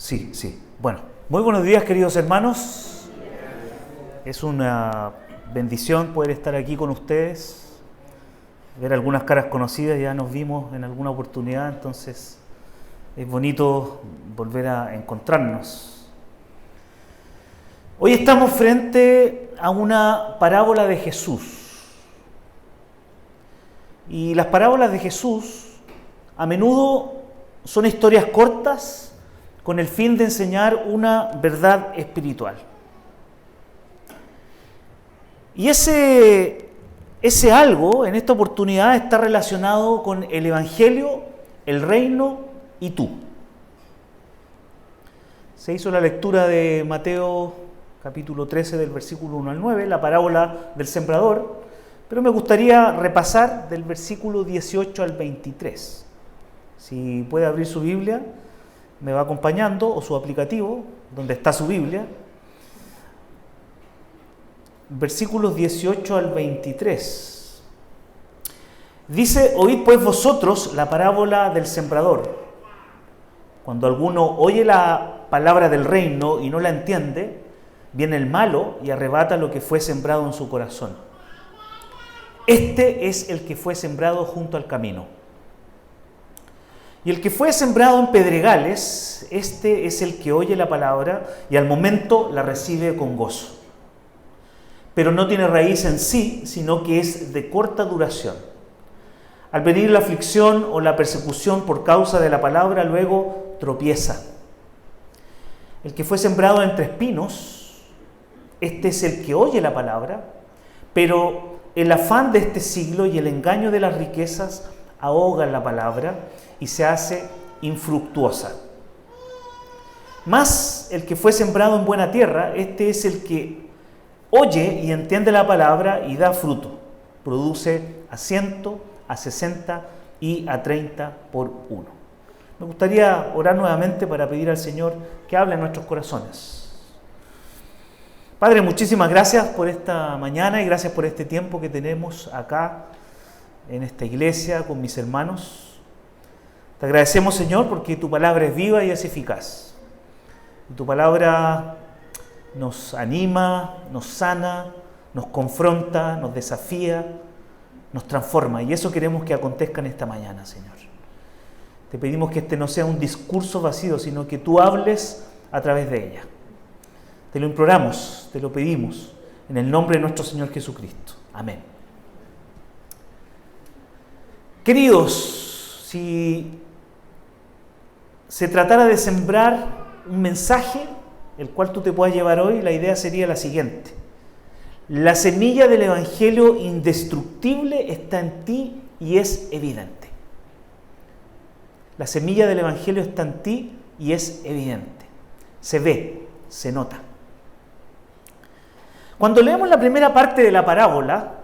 Sí, sí. Bueno, muy buenos días, queridos hermanos. Es una bendición poder estar aquí con ustedes, ver algunas caras conocidas. Ya nos vimos en alguna oportunidad, entonces es bonito volver a encontrarnos. Hoy estamos frente a una parábola de Jesús. Y las parábolas de Jesús a menudo son historias cortas con el fin de enseñar una verdad espiritual. Y ese algo en esta oportunidad está relacionado con el Evangelio, el reino y tú. Se hizo la lectura de Mateo capítulo 13 del versículo 1 al 9, la parábola del sembrador, pero me gustaría repasar del versículo 18 al 23. Si puede abrir su Biblia, me va acompañando, o su aplicativo, donde está su Biblia. Versículos 18 al 23. Dice: oíd pues vosotros la parábola del sembrador. Cuando alguno oye la palabra del reino y no la entiende, viene el malo y arrebata lo que fue sembrado en su corazón. Este es el que fue sembrado junto al camino. Y el que fue sembrado en pedregales, este es el que oye la palabra y al momento la recibe con gozo. Pero no tiene raíz en sí, sino que es de corta duración. Al venir la aflicción o la persecución por causa de la palabra, luego tropieza. El que fue sembrado entre espinos, este es el que oye la palabra, pero el afán de este siglo y el engaño de las riquezas ahogan la palabra y se hace infructuosa. Mas el que fue sembrado en buena tierra, este es el que oye y entiende la palabra y da fruto. Produce a 100, a 60 y a 30 por uno. Me gustaría orar nuevamente para pedir al Señor que hable en nuestros corazones. Padre, muchísimas gracias por esta mañana y gracias por este tiempo que tenemos acá en esta iglesia con mis hermanos. Te agradecemos, Señor, porque tu palabra es viva y es eficaz. Y tu palabra nos anima, nos sana, nos confronta, nos desafía, nos transforma. Y eso queremos que acontezca en esta mañana, Señor. Te pedimos que este no sea un discurso vacío, sino que tú hables a través de ella. Te lo imploramos, te lo pedimos, en el nombre de nuestro Señor Jesucristo. Amén. Queridos, si se tratara de sembrar un mensaje, el cual tú te puedas llevar hoy, la idea sería la siguiente: la semilla del Evangelio indestructible está en ti y es evidente. La semilla del Evangelio está en ti y es evidente. Se ve, se nota. Cuando leemos la primera parte de la parábola,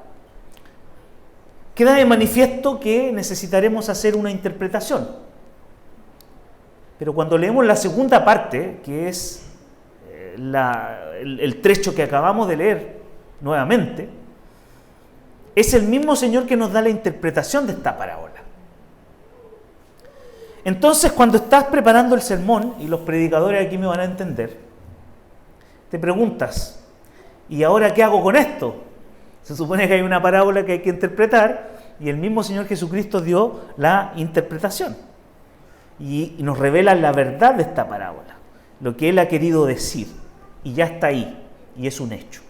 queda de manifiesto que necesitaremos hacer una interpretación. Pero cuando leemos la segunda parte, que es el trecho que acabamos de leer nuevamente, es el mismo Señor que nos da la interpretación de esta parábola. Entonces, cuando estás preparando el sermón, y los predicadores aquí me van a entender, te preguntas: ¿y ahora qué hago con esto? Se supone que hay una parábola que hay que interpretar y el mismo Señor Jesucristo dio la interpretación y nos revela la verdad de esta parábola, lo que Él ha querido decir, y ya está ahí, y es un hecho.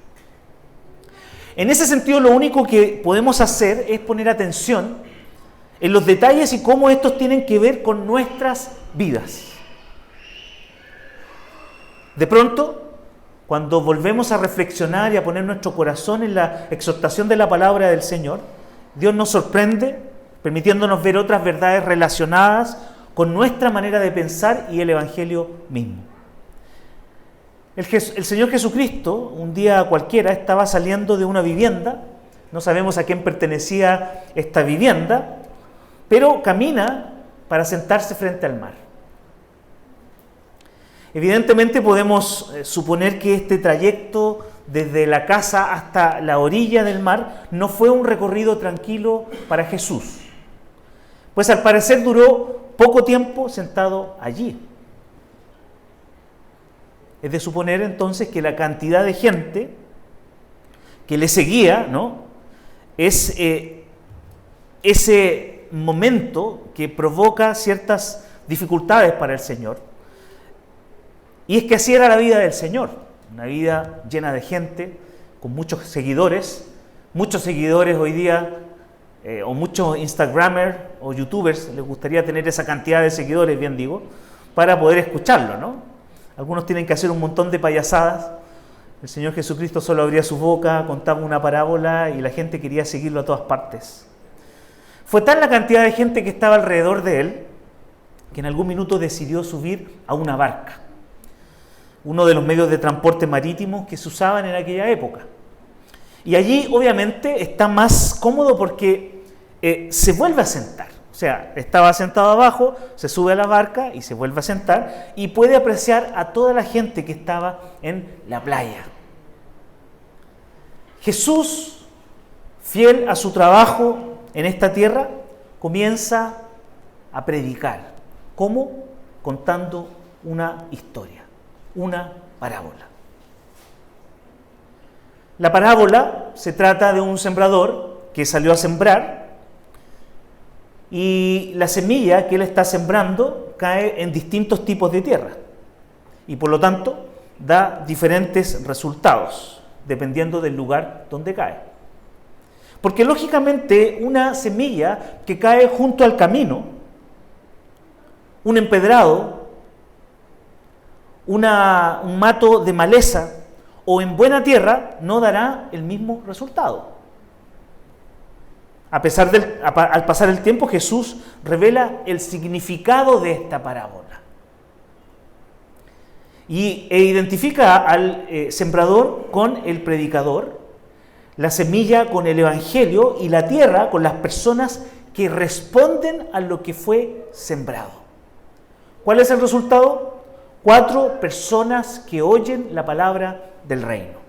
En ese sentido, lo único que podemos hacer es poner atención en los detalles y cómo estos tienen que ver con nuestras vidas. De pronto, cuando volvemos a reflexionar y a poner nuestro corazón en la exhortación de la palabra del Señor, Dios nos sorprende, permitiéndonos ver otras verdades relacionadas con nuestra manera de pensar y el Evangelio mismo. El Señor Jesucristo, un día cualquiera, estaba saliendo de una vivienda, no sabemos a quién pertenecía esta vivienda, pero camina para sentarse frente al mar. Evidentemente podemos suponer que este trayecto desde la casa hasta la orilla del mar no fue un recorrido tranquilo para Jesús, pues al parecer duró poco tiempo sentado allí. Es de suponer entonces que la cantidad de gente que le seguía, ¿no?, es ese momento que provoca ciertas dificultades para el Señor. Y es que así era la vida del Señor, una vida llena de gente, con muchos seguidores hoy día, o muchos Instagramers o YouTubers les gustaría tener esa cantidad de seguidores, bien digo, para poder escucharlo, ¿no? Algunos tienen que hacer un montón de payasadas. El Señor Jesucristo solo abría su boca, contaba una parábola y la gente quería seguirlo a todas partes. Fue tal la cantidad de gente que estaba alrededor de él que en algún minuto decidió subir a una barca, uno de los medios de transporte marítimo que se usaban en aquella época. Y allí obviamente está más cómodo porque se vuelve a sentar. O sea, estaba sentado abajo, se sube a la barca y se vuelve a sentar y puede apreciar a toda la gente que estaba en la playa. Jesús, fiel a su trabajo en esta tierra, comienza a predicar. ¿Cómo? Contando una historia, una parábola. La parábola se trata de un sembrador que salió a sembrar y la semilla que él está sembrando cae en distintos tipos de tierra y por lo tanto da diferentes resultados dependiendo del lugar donde cae. Porque lógicamente una semilla que cae junto al camino, un empedrado, un mato de maleza o en buena tierra no dará el mismo resultado. Al pasar el tiempo, Jesús revela el significado de esta parábola e identifica al sembrador con el predicador, la semilla con el evangelio y la tierra con las personas que responden a lo que fue sembrado. ¿Cuál es el resultado? 4 personas que oyen la palabra del reino.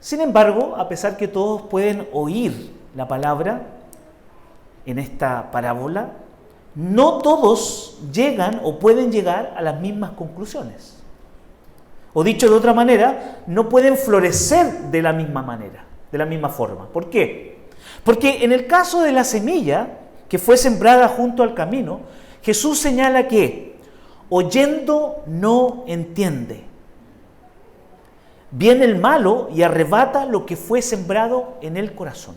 Sin embargo, a pesar que todos pueden oír la palabra en esta parábola, no todos llegan o pueden llegar a las mismas conclusiones. O dicho de otra manera, no pueden florecer de la misma manera, de la misma forma. ¿Por qué? Porque en el caso de la semilla que fue sembrada junto al camino, Jesús señala que oyendo no entiende. Viene el malo y arrebata lo que fue sembrado en el corazón.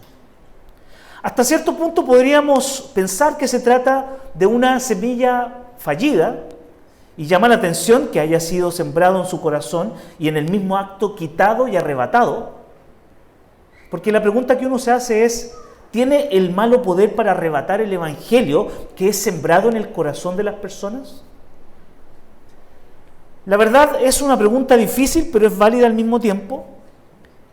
Hasta cierto punto podríamos pensar que se trata de una semilla fallida y llama la atención que haya sido sembrado en su corazón y en el mismo acto quitado y arrebatado. Porque la pregunta que uno se hace es, ¿tiene el malo poder para arrebatar el evangelio que es sembrado en el corazón de las personas? La verdad es una pregunta difícil, pero es válida al mismo tiempo.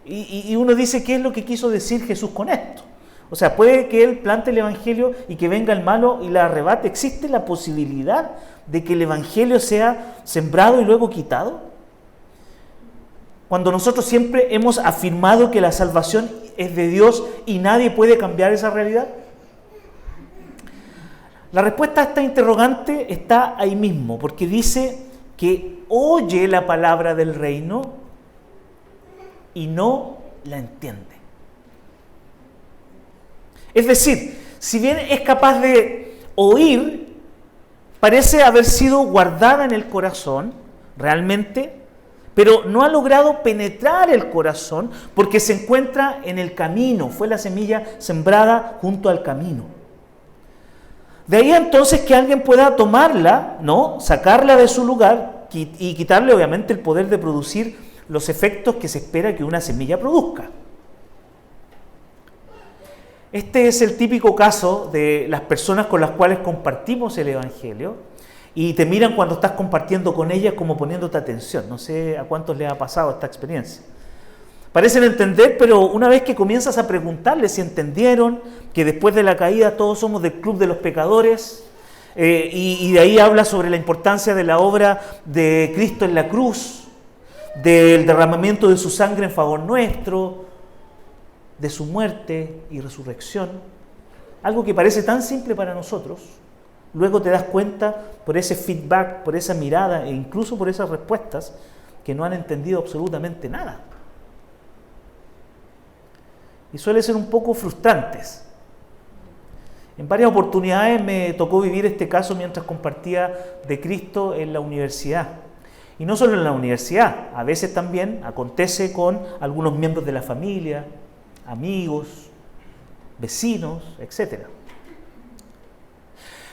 Y uno dice, ¿qué es lo que quiso decir Jesús con esto? O sea, ¿puede que él plante el evangelio y que venga el malo y la arrebate? ¿Existe la posibilidad de que el evangelio sea sembrado y luego quitado? Cuando nosotros siempre hemos afirmado que la salvación es de Dios y nadie puede cambiar esa realidad. La respuesta a esta interrogante está ahí mismo, porque dice que oye la palabra del reino y no la entiende. Es decir, si bien es capaz de oír, parece haber sido guardada en el corazón, realmente, pero no ha logrado penetrar el corazón porque se encuentra en el camino, fue la semilla sembrada junto al camino. De ahí entonces que alguien pueda tomarla, ¿no?, sacarla de su lugar y quitarle obviamente el poder de producir los efectos que se espera que una semilla produzca. Este es el típico caso de las personas con las cuales compartimos el evangelio y te miran cuando estás compartiendo con ellas como poniéndote atención. No sé a cuántos les ha pasado esta experiencia. Parecen entender, pero una vez que comienzas a preguntarles si entendieron que después de la caída todos somos del club de los pecadores, y de ahí habla sobre la importancia de la obra de Cristo en la cruz, del derramamiento de su sangre en favor nuestro, de su muerte y resurrección, algo que parece tan simple para nosotros, Luego te das cuenta por ese feedback, por esa mirada e incluso por esas respuestas que no han entendido absolutamente nada. Y suele ser un poco frustrantes. En varias oportunidades me tocó vivir este caso mientras compartía de Cristo en la universidad. Y no solo en la universidad, a veces también acontece con algunos miembros de la familia, amigos, vecinos, etc.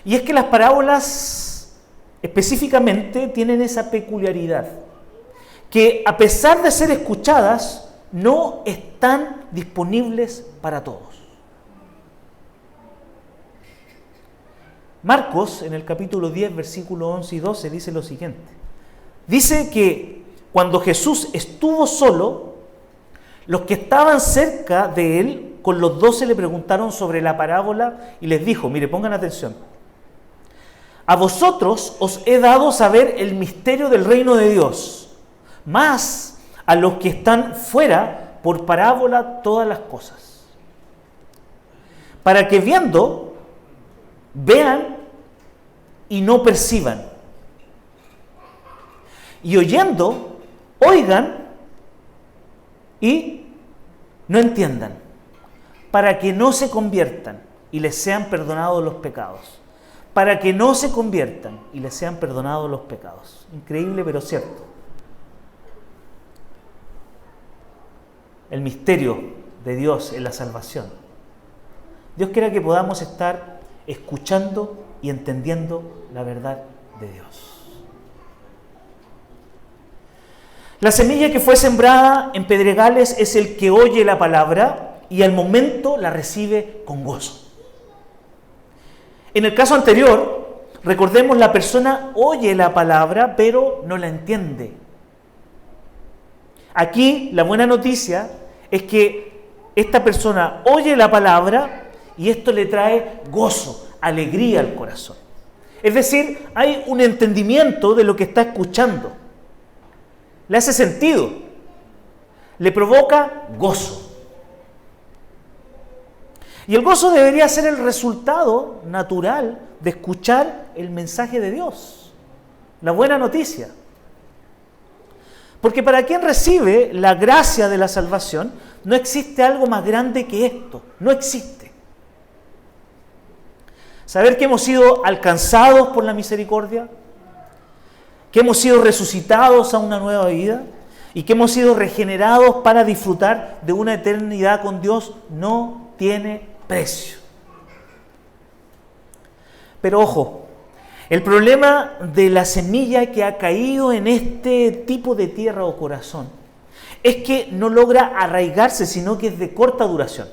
Y es que las parábolas específicamente tienen esa peculiaridad, que a pesar de ser escuchadas, no están disponibles para todos. Marcos, en el capítulo 10, versículos 11 y 12, dice lo siguiente. Dice que cuando Jesús estuvo solo, los que estaban cerca de él, con los 12 le preguntaron sobre la parábola y les dijo, mire, pongan atención, a vosotros os he dado saber el misterio del reino de Dios, mas a los que están fuera, por parábola todas las cosas, para que viendo, vean y no perciban, y oyendo, oigan y no entiendan, para que no se conviertan y les sean perdonados los pecados. Para que no se conviertan y les sean perdonados los pecados. Increíble, pero cierto. El misterio de Dios en la salvación. Dios quiera que podamos estar escuchando y entendiendo la verdad de Dios. La semilla que fue sembrada en pedregales es el que oye la palabra y al momento la recibe con gozo. En el caso anterior, recordemos, la persona oye la palabra, pero no la entiende. Aquí, la buena noticia es que esta persona oye la palabra y esto le trae gozo, alegría al corazón. Es decir, hay un entendimiento de lo que está escuchando. Le hace sentido. Le provoca gozo. Y el gozo debería ser el resultado natural de escuchar el mensaje de Dios, la buena noticia. Porque para quien recibe la gracia de la salvación, no existe algo más grande que esto, no existe. Saber que hemos sido alcanzados por la misericordia, que hemos sido resucitados a una nueva vida y que hemos sido regenerados para disfrutar de una eternidad con Dios, no tiene precio. Pero ojo, el problema de la semilla que ha caído en este tipo de tierra o corazón es que no logra arraigarse, sino que es de corta duración.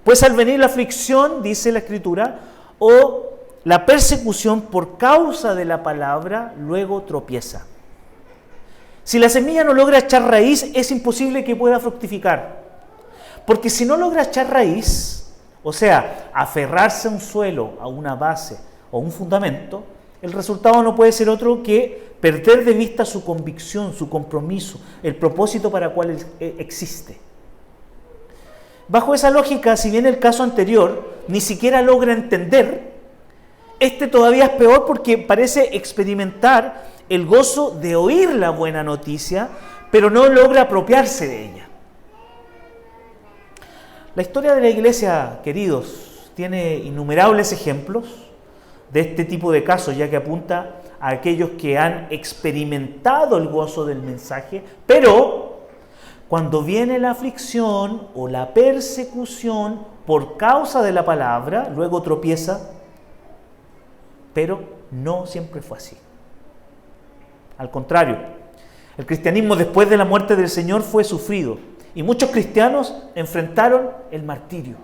Pues al venir la aflicción, dice la Escritura, o la persecución por causa de la palabra, luego tropieza. Si la semilla no logra echar raíz, es imposible que pueda fructificar. Porque si no logra echar raíz, o sea, aferrarse a un suelo, a una base o un fundamento, el resultado no puede ser otro que perder de vista su convicción, su compromiso, el propósito para el cual existe. Bajo esa lógica, si bien el caso anterior ni siquiera logra entender, este todavía es peor porque parece experimentar el gozo de oír la buena noticia, pero no logra apropiarse de ella. La historia de la iglesia, queridos, tiene innumerables ejemplos de este tipo de casos, ya que apunta a aquellos que han experimentado el gozo del mensaje, pero cuando viene la aflicción o la persecución por causa de la palabra, luego tropieza, pero no siempre fue así. Al contrario, el cristianismo después de la muerte del Señor fue sufrido. Y muchos cristianos enfrentaron el martirio.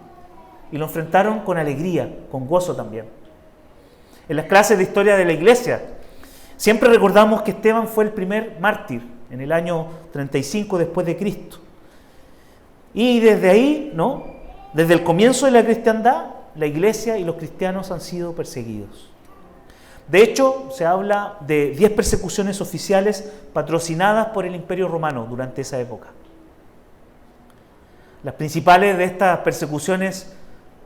Y lo enfrentaron con alegría, con gozo también. En las clases de historia de la iglesia, siempre recordamos que Esteban fue el primer mártir en el año 35 después de Cristo. Y desde ahí, desde el comienzo de la cristiandad, la iglesia y los cristianos han sido perseguidos. De hecho, se habla de 10 persecuciones oficiales patrocinadas por el Imperio Romano durante esa época. Las principales de estas persecuciones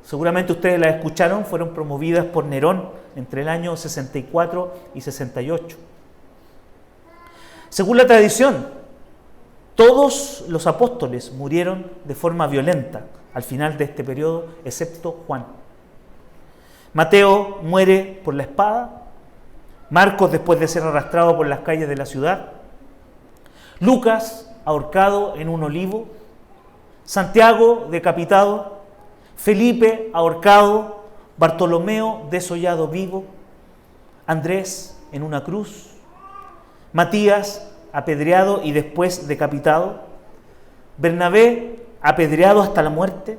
seguramente ustedes las escucharon, fueron promovidas por Nerón entre el año 64 y 68. Según la tradición, todos los apóstoles murieron de forma violenta al final de este periodo, excepto Juan. Mateo muere por la espada, Marcos después de ser arrastrado por las calles de la ciudad, Lucas ahorcado en un olivo, Santiago decapitado, Felipe ahorcado, Bartolomeo desollado vivo, Andrés en una cruz, Matías apedreado y después decapitado, Bernabé apedreado hasta la muerte,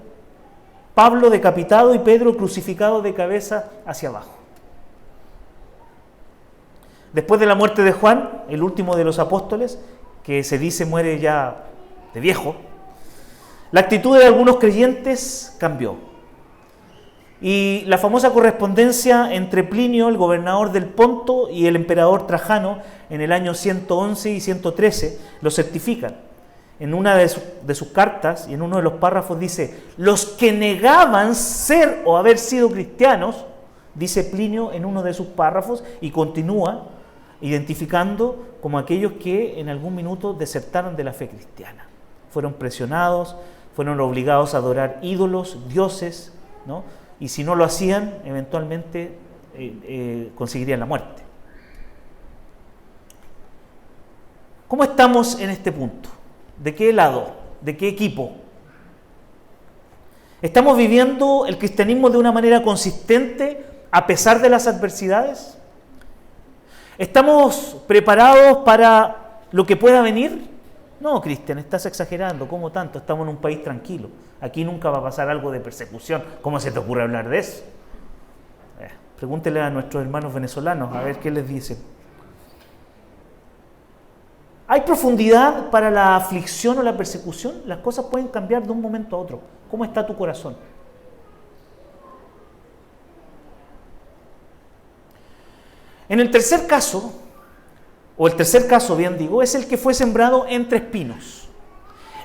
Pablo decapitado y Pedro crucificado de cabeza hacia abajo. Después de la muerte de Juan, el último de los apóstoles, que se dice muere ya de viejo, la actitud de algunos creyentes cambió. Y la famosa correspondencia entre Plinio, el gobernador del Ponto, y el emperador Trajano en el año 111 y 113 lo certifican. En una de sus cartas y en uno de los párrafos dice: los que negaban ser o haber sido cristianos, dice Plinio en uno de sus párrafos, y continúa identificando como aquellos que en algún minuto desertaron de la fe cristiana. Fueron presionados, fueron obligados a adorar ídolos, dioses, ¿no? Y si no lo hacían, eventualmente conseguirían la muerte. ¿Cómo estamos en este punto? ¿De qué lado? ¿De qué equipo? ¿Estamos viviendo el cristianismo de una manera consistente a pesar de las adversidades? ¿Estamos preparados para lo que pueda venir? No, Cristian, estás exagerando. ¿Cómo tanto? Estamos en un país tranquilo. Aquí nunca va a pasar algo de persecución. ¿Cómo se te ocurre hablar de eso? Pregúntele a nuestros hermanos venezolanos a ver qué les dicen. ¿Hay profundidad para la aflicción o la persecución? Las cosas pueden cambiar de un momento a otro. ¿Cómo está tu corazón? En el tercer caso, o el tercer caso, bien digo, es el que fue sembrado entre espinos.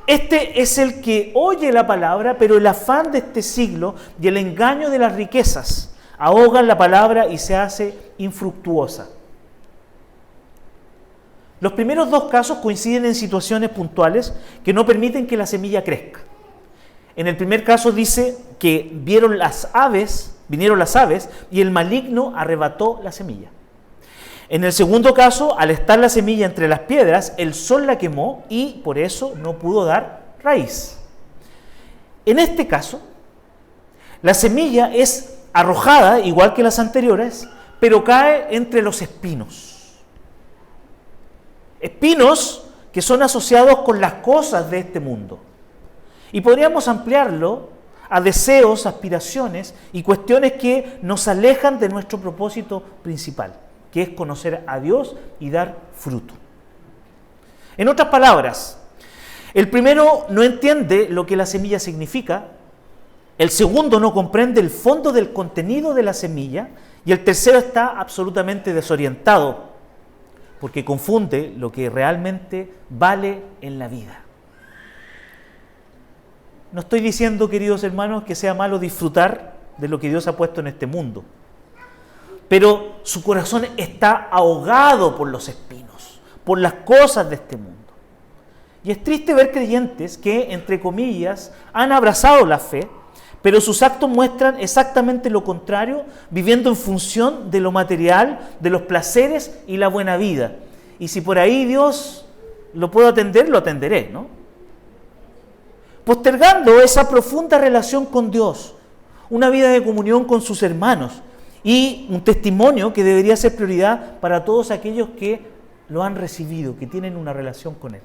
Este es el que oye la palabra, pero el afán de este siglo y el engaño de las riquezas ahogan la palabra y se hace infructuosa. Los primeros dos casos coinciden en situaciones puntuales que no permiten que la semilla crezca. En el primer caso dice que vinieron las aves y el maligno arrebató la semilla. En el segundo caso, al estar la semilla entre las piedras, el sol la quemó y por eso no pudo dar raíz. En este caso, la semilla es arrojada, igual que las anteriores, pero cae entre los espinos. Espinos que son asociados con las cosas de este mundo. Y podríamos ampliarlo a deseos, aspiraciones y cuestiones que nos alejan de nuestro propósito principal, que es conocer a Dios y dar fruto. En otras palabras, el primero no entiende lo que la semilla significa, el segundo no comprende el fondo del contenido de la semilla y el tercero está absolutamente desorientado porque confunde lo que realmente vale en la vida. No estoy diciendo, queridos hermanos, que sea malo disfrutar de lo que Dios ha puesto en este mundo, pero su corazón está ahogado por los espinos, por las cosas de este mundo. Y es triste ver creyentes que, entre comillas, han abrazado la fe, pero sus actos muestran exactamente lo contrario, viviendo en función de lo material, de los placeres y la buena vida. Y si por ahí Dios lo puedo atender, lo atenderé, ¿no? Postergando esa profunda relación con Dios, una vida de comunión con sus hermanos, y un testimonio que debería ser prioridad para todos aquellos que lo han recibido, que tienen una relación con Él.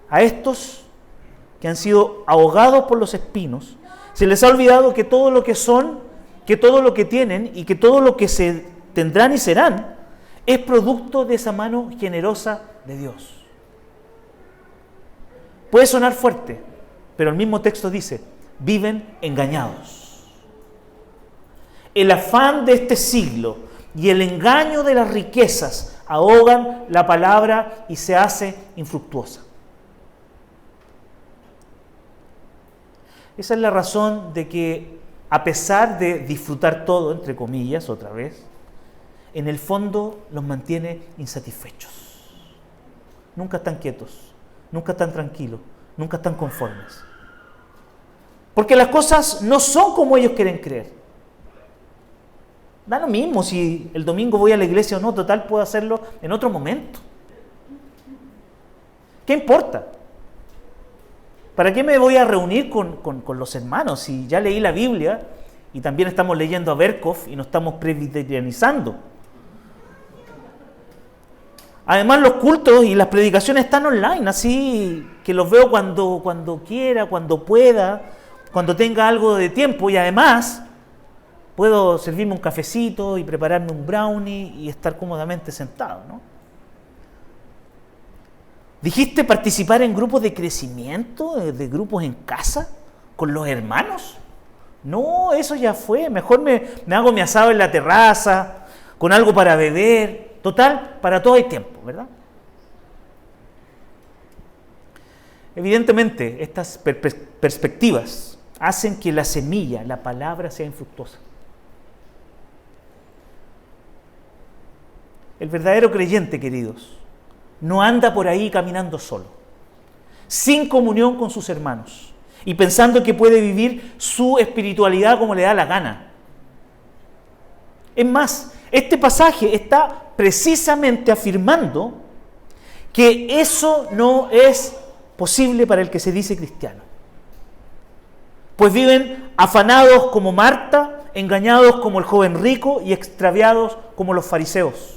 A estos que han sido ahogados por los espinos, se les ha olvidado que todo lo que son, que todo lo que tienen y que todo lo que se tendrán y serán es producto de esa mano generosa de Dios. Puede sonar fuerte, pero el mismo texto dice: viven engañados. El afán de este siglo y el engaño de las riquezas ahogan la palabra y se hace infructuosa. Esa es la razón de que, a pesar de disfrutar todo, entre comillas, otra vez, en el fondo los mantiene insatisfechos. Nunca están quietos, nunca están tranquilos, nunca están conformes. Porque las cosas no son como ellos quieren creer. Da lo mismo si el domingo voy a la iglesia o no, total puedo hacerlo en otro momento. ¿Qué importa? ¿Para qué me voy a reunir con los hermanos si ya leí la Biblia y también estamos leyendo a Berkov y nos estamos presbiterianizando? Además, los cultos y las predicaciones están online, así que los veo cuando quiera, cuando pueda, cuando tenga algo de tiempo, y además puedo servirme un cafecito y prepararme un brownie y estar cómodamente sentado, ¿no? ¿Dijiste participar en grupos de crecimiento, de grupos en casa, con los hermanos? No, eso ya fue. Mejor me hago mi asado en la terraza, con algo para beber. Total, para todo hay tiempo, ¿verdad? Evidentemente, estas perspectivas hacen que la semilla, la palabra, sea infructuosa. El verdadero creyente, queridos, no anda por ahí caminando solo, sin comunión con sus hermanos y pensando que puede vivir su espiritualidad como le da la gana. Es más, este pasaje está precisamente afirmando que eso no es posible para el que se dice cristiano. Pues viven afanados como Marta, engañados como el joven rico y extraviados como los fariseos.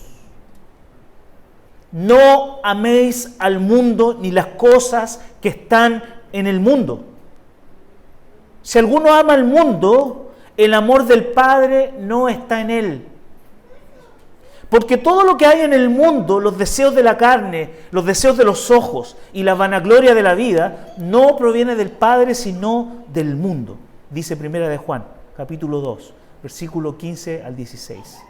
No améis al mundo ni las cosas que están en el mundo. Si alguno ama al mundo, el amor del Padre no está en él. Porque todo lo que hay en el mundo, los deseos de la carne, los deseos de los ojos y la vanagloria de la vida, no proviene del Padre, sino del mundo. Dice Primera de Juan, capítulo 2, versículo 15 al 16.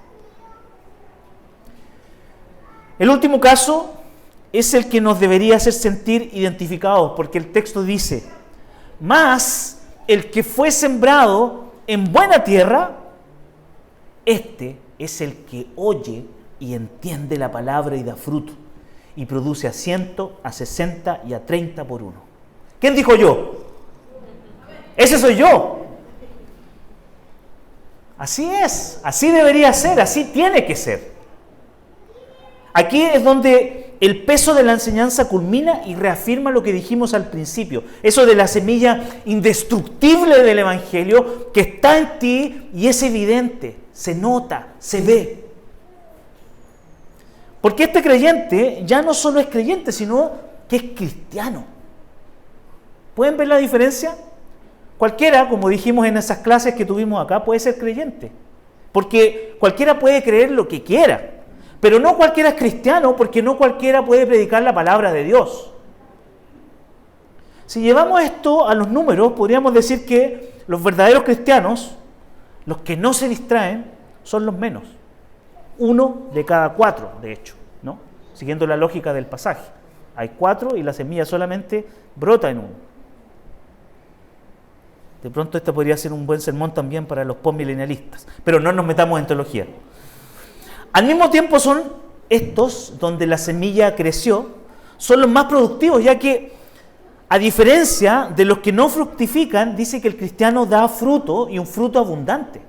El último caso es el que nos debería hacer sentir identificados, porque el texto dice: mas el que fue sembrado en buena tierra, este es el que oye y entiende la palabra y da fruto, y produce a 100, a 60 y a 30 por uno. ¿Quién dijo yo? Ese soy yo. Así es, así debería ser, así tiene que ser. Aquí es donde el peso de la enseñanza culmina y reafirma lo que dijimos al principio. Eso de la semilla indestructible del Evangelio que está en ti y es evidente, se nota, se ve. Porque este creyente ya no solo es creyente, sino que es cristiano. ¿Pueden ver la diferencia? Cualquiera, como dijimos en esas clases que tuvimos acá, puede ser creyente. Porque cualquiera puede creer lo que quiera. Pero no cualquiera es cristiano, porque no cualquiera puede predicar la palabra de Dios. Si llevamos esto a los números, podríamos decir que los verdaderos cristianos, los que no se distraen, son los menos. 1 de cada 4, de hecho, ¿no? Siguiendo la lógica del pasaje. Hay 4 y la semilla solamente brota en 1. De pronto este podría ser un buen sermón también para los postmilenialistas, pero no nos metamos en teología. Al mismo tiempo son estos, donde la semilla creció, son los más productivos, ya que a diferencia de los que no fructifican, dice que el cristiano da fruto y un fruto abundante.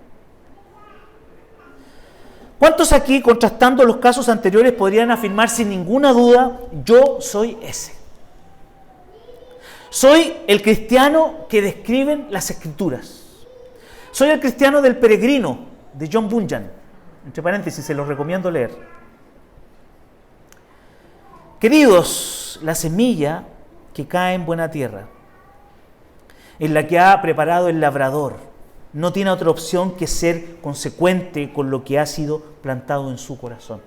¿Cuántos aquí, contrastando los casos anteriores, podrían afirmar sin ninguna duda: yo soy ese? Soy el cristiano que describen las Escrituras. Soy el cristiano del peregrino, de John Bunyan. Entre paréntesis, se los recomiendo leer. Queridos, la semilla que cae en buena tierra, en la que ha preparado el labrador, no tiene otra opción que ser consecuente con lo que ha sido plantado en su corazón.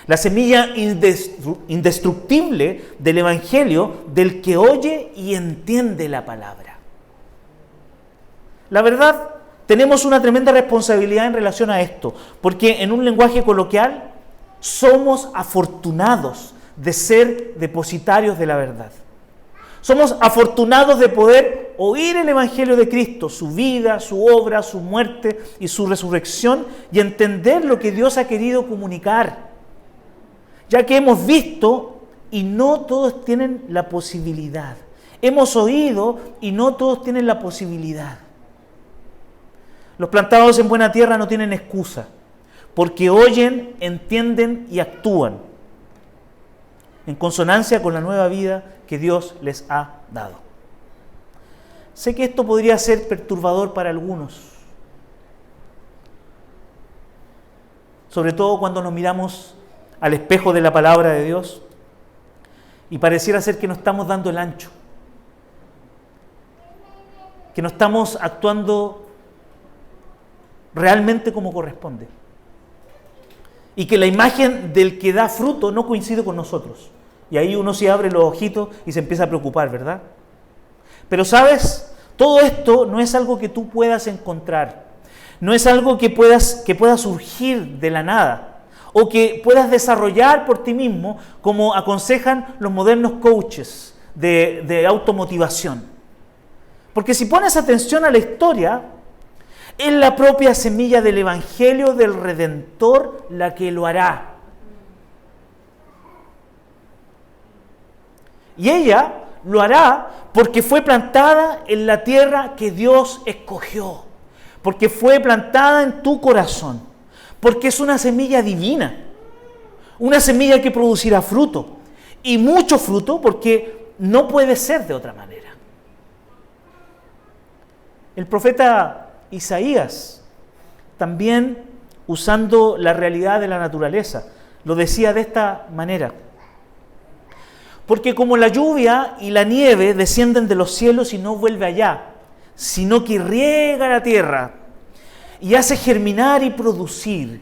La semilla indestructible del Evangelio, del que oye y entiende la palabra. La verdad, tenemos una tremenda responsabilidad en relación a esto, porque en un lenguaje coloquial somos afortunados de ser depositarios de la verdad. Somos afortunados de poder oír el Evangelio de Cristo, su vida, su obra, su muerte y su resurrección, y entender lo que Dios ha querido comunicar. Ya que hemos visto y no todos tienen la posibilidad. Hemos oído y no todos tienen la posibilidad. Los plantados en buena tierra no tienen excusa, porque oyen, entienden y actúan en consonancia con la nueva vida que Dios les ha dado. Sé que esto podría ser perturbador para algunos, sobre todo cuando nos miramos al espejo de la palabra de Dios y pareciera ser que no estamos dando el ancho, que no estamos actuando realmente como corresponde, y que la imagen del que da fruto no coincide con nosotros. Y ahí uno se abre los ojitos y se empieza a preocupar, ¿verdad? Pero ¿sabes? Todo esto no es algo que tú puedas encontrar, no es algo que pueda surgir de la nada, o que puedas desarrollar por ti mismo, como aconsejan los modernos coaches de automotivación. Porque si pones atención a la historia, es la propia semilla del Evangelio del Redentor la que lo hará. Y ella lo hará porque fue plantada en la tierra que Dios escogió, porque fue plantada en tu corazón, porque es una semilla divina, una semilla que producirá fruto, y mucho fruto, porque no puede ser de otra manera. El profeta Isaías, también usando la realidad de la naturaleza, lo decía de esta manera: porque como la lluvia y la nieve descienden de los cielos y no vuelve allá, sino que riega la tierra y hace germinar y producir,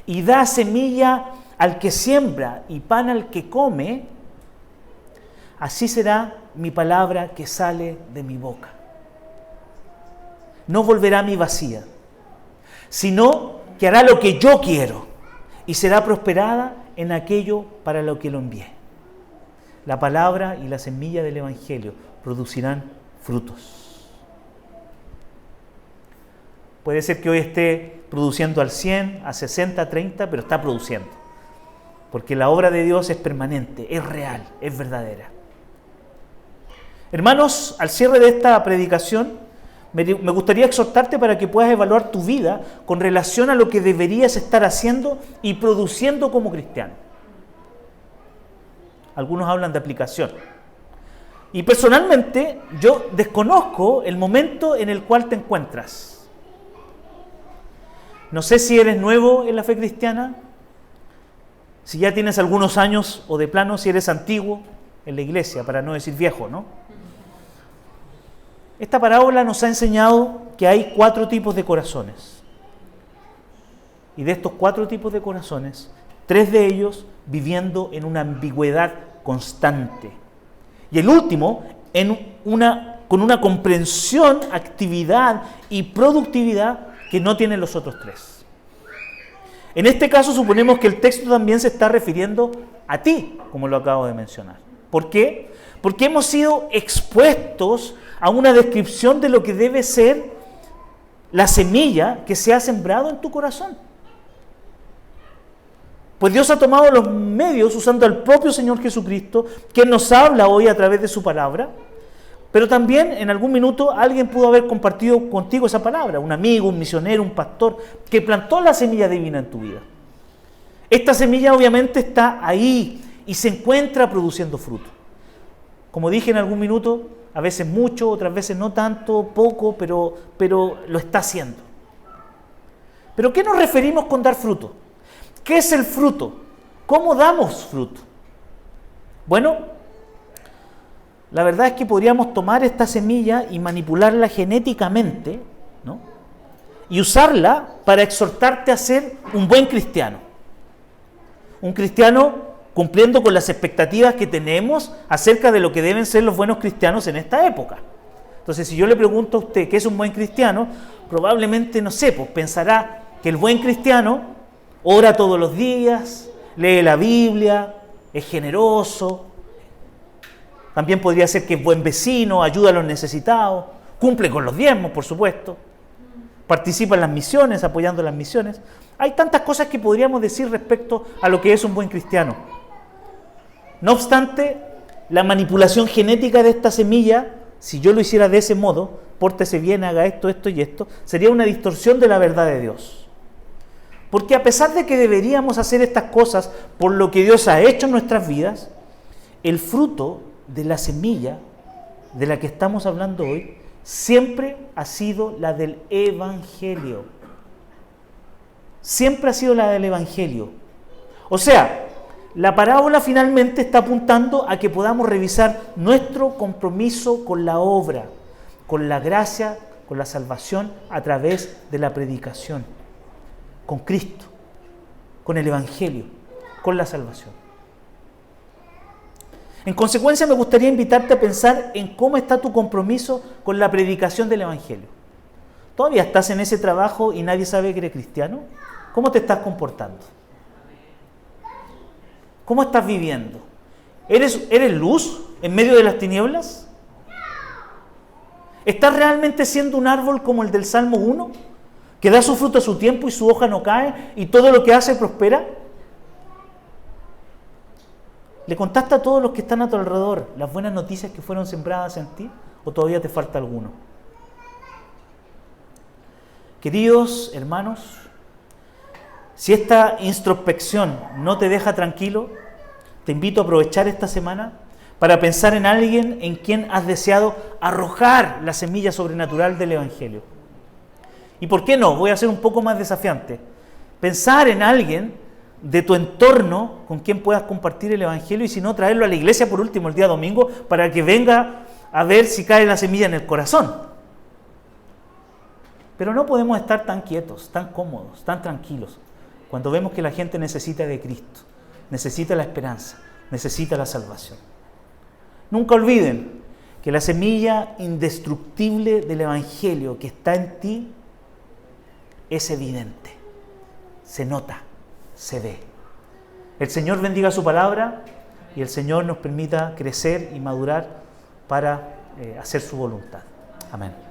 y da semilla al que siembra y pan al que come, así será mi palabra que sale de mi boca. No volverá a mí vacía, sino que hará lo que yo quiero y será prosperada en aquello para lo que lo envié. La palabra y la semilla del Evangelio producirán frutos. Puede ser que hoy esté produciendo al 100, a 60, 30, pero está produciendo. Porque la obra de Dios es permanente, es real, es verdadera. Hermanos, al cierre de esta predicación, me gustaría exhortarte para que puedas evaluar tu vida con relación a lo que deberías estar haciendo y produciendo como cristiano. Algunos hablan de aplicación. Y personalmente, yo desconozco el momento en el cual te encuentras. No sé si eres nuevo en la fe cristiana, si ya tienes algunos años, o de plano si eres antiguo en la iglesia, para no decir viejo, ¿no? Esta parábola nos ha enseñado que hay 4 tipos de corazones. Y de estos 4 tipos de corazones, 3 de ellos viviendo en una ambigüedad constante. Y el último con una comprensión, actividad y productividad que no tienen los otros 3. En este caso suponemos que el texto también se está refiriendo a ti, como lo acabo de mencionar. ¿Por qué? Porque hemos sido expuestos a una descripción de lo que debe ser la semilla que se ha sembrado en tu corazón. Pues Dios ha tomado los medios usando al propio Señor Jesucristo, que nos habla hoy a través de su palabra, pero también en algún minuto alguien pudo haber compartido contigo esa palabra, un amigo, un misionero, un pastor, que plantó la semilla divina en tu vida. Esta semilla obviamente está ahí y se encuentra produciendo fruto. Como dije en algún minuto, a veces mucho, otras veces no tanto, poco, pero lo está haciendo. ¿Pero qué nos referimos con dar fruto? ¿Qué es el fruto? ¿Cómo damos fruto? Bueno, la verdad es que podríamos tomar esta semilla y manipularla genéticamente, ¿no? Y usarla para exhortarte a ser un buen cristiano. Un cristiano cumpliendo con las expectativas que tenemos acerca de lo que deben ser los buenos cristianos en esta época. Entonces, si yo le pregunto a usted qué es un buen cristiano, probablemente, no sé, pues pensará que el buen cristiano ora todos los días, lee la Biblia, es generoso, También podría ser que es buen vecino, ayuda a los necesitados, cumple con los diezmos, por supuesto, participa en las misiones, apoyando las misiones. Hay tantas cosas que podríamos decir respecto a lo que es un buen cristiano. No obstante, la manipulación genética de esta semilla, si yo lo hiciera de ese modo, pórtese bien, haga esto, esto y esto, sería una distorsión de la verdad de Dios. Porque a pesar de que deberíamos hacer estas cosas por lo que Dios ha hecho en nuestras vidas, el fruto de la semilla de la que estamos hablando hoy siempre ha sido la del Evangelio. Siempre ha sido la del Evangelio. O sea, la parábola finalmente está apuntando a que podamos revisar nuestro compromiso con la obra, con la gracia, con la salvación a través de la predicación, con Cristo, con el Evangelio, con la salvación. En consecuencia, me gustaría invitarte a pensar en cómo está tu compromiso con la predicación del Evangelio. ¿Todavía estás en ese trabajo y nadie sabe que eres cristiano? ¿Cómo te estás comportando? ¿Cómo estás viviendo? ¿Eres luz en medio de las tinieblas? ¿Estás realmente siendo un árbol como el del Salmo 1? Que da su fruto a su tiempo y su hoja no cae y todo lo que hace prospera. ¿Le contaste a todos los que están a tu alrededor las buenas noticias que fueron sembradas en ti? ¿O todavía te falta alguno? Queridos hermanos, si esta introspección no te deja tranquilo, te invito a aprovechar esta semana para pensar en alguien en quien has deseado arrojar la semilla sobrenatural del Evangelio. ¿Y por qué no? Voy a ser un poco más desafiante. Pensar en alguien de tu entorno con quien puedas compartir el Evangelio y si no, traerlo a la iglesia por último el día domingo para que venga a ver si cae la semilla en el corazón. Pero no podemos estar tan quietos, tan cómodos, tan tranquilos cuando vemos que la gente necesita de Cristo, necesita la esperanza, necesita la salvación. Nunca olviden que la semilla indestructible del Evangelio que está en ti es evidente, se nota, se ve. El Señor bendiga su palabra y el Señor nos permita crecer y madurar para hacer su voluntad. Amén.